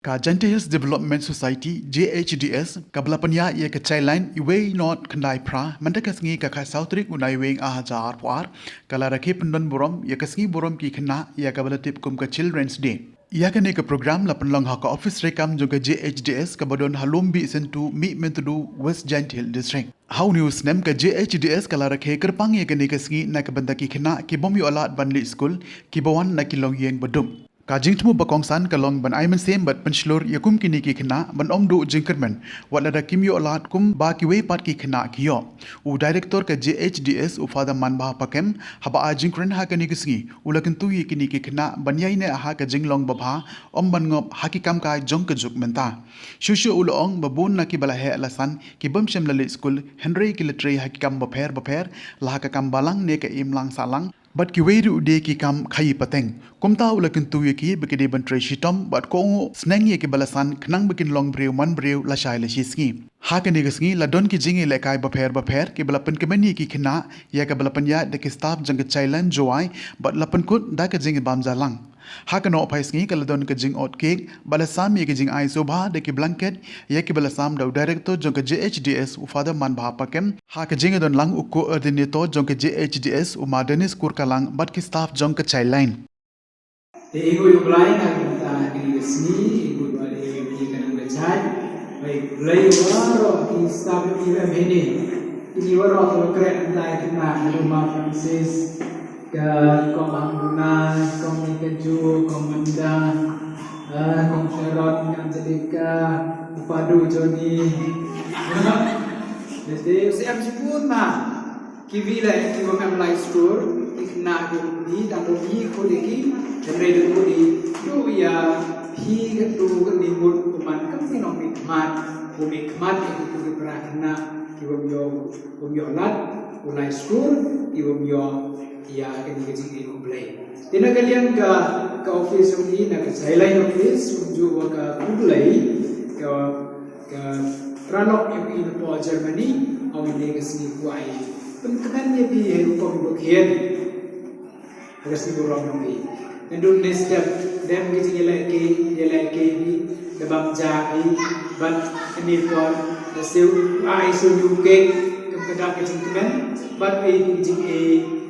Jhds Development Society (Jhds) kablapanya ia ke Thailand iwei not kendai pra mandakas ngi ka sautrik unai weng ahajar puar kala Rakhe pendon borom ia kasngi borom ki Khynnah ia kabalatip kum ka Children's Day. Ia kan ke program lapan long ha ka office rekam juga Jhds ka badon halumbi sentu mi mentudu West Gentil District. How news nem ka Jhds kala Rakhe kerpang ia kan kasngi na ka banda ki Khynnah ki Bym Leit Skul ki bawan na ki long yeng badum. Kajing temu bakongsan kalong ban aiman sem bat penslur yakum kini ki Khynnah ban omdu jingkerman wala da kimyo alat kum ba ki we pat ki Khynnah kiyo u director ka Jhds u father man ba pakem haba a jingkren ha kani kisngi ulakin tu yi kini ki Khynnah ban yai ne ha ka jinglong babha om ban ngop hakikam ka jong ka juk menta shushu ulong babun na ki bala he alasan ki Bym Leit Skul Henry ki letre hakikam bapher la ka kam balang ne ka imlang salang But kiweru ude ki kam khai pateng. Kumta ulakin tuye ki bekede bantre shitom but ko sneng ye ki balasan knang bekin long breu man breu la shai la shisngi. Ha ka negasngi la don ki jingi le kai bapher ki balapan kemani ki Khynnah ya ka balapan ya de ki staff jang ka Thailand joai but lapan kut da ka jingi bam jalang. Ha ka no paisngi ka ladon ka jing ot cake balasam ye ki jing ai sobha de ki blanket ya ki balasam da director jang ka Jhds u father man bha pakem ha ka jingi don lang u coordinator jang ka Jhds u modernis kur lang bat ki staff jong ka Thailand. Ibu yung lain na kita di sini, ibu ada yang kan belajar, baik belajar waro ki staff ni ini, ini waro kalau keren entah kita rumah Francis, ke Komanguna, Komikaju, Komanda, Komsherot, Angelika, Upadu Joni, jadi siap sebut mah. Kivilai ki Bym Leit Skul Khynnah di dan di kodiki dan redo di tu ya hi tu kan di mud peman kan ni nom nikmat itu di Khynnah ki Bym Leit Skul ki ya kan di sini kumplai tina kalian ke office ini nak Thailand office unjuk ke kumplai ke ranok yang di Germany awak ni ke sini kuai Teman-temannya di hukum bukian agak sih borong nanti. Endun nesdap dan kita jelek di dabam jari bat ini pun hasil aisu juga kepada kecintaan bat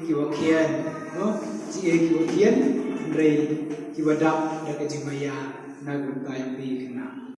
kiwakian, no kiwakian rei kiwadak dan kecimaya nagun tayang di Khynnah.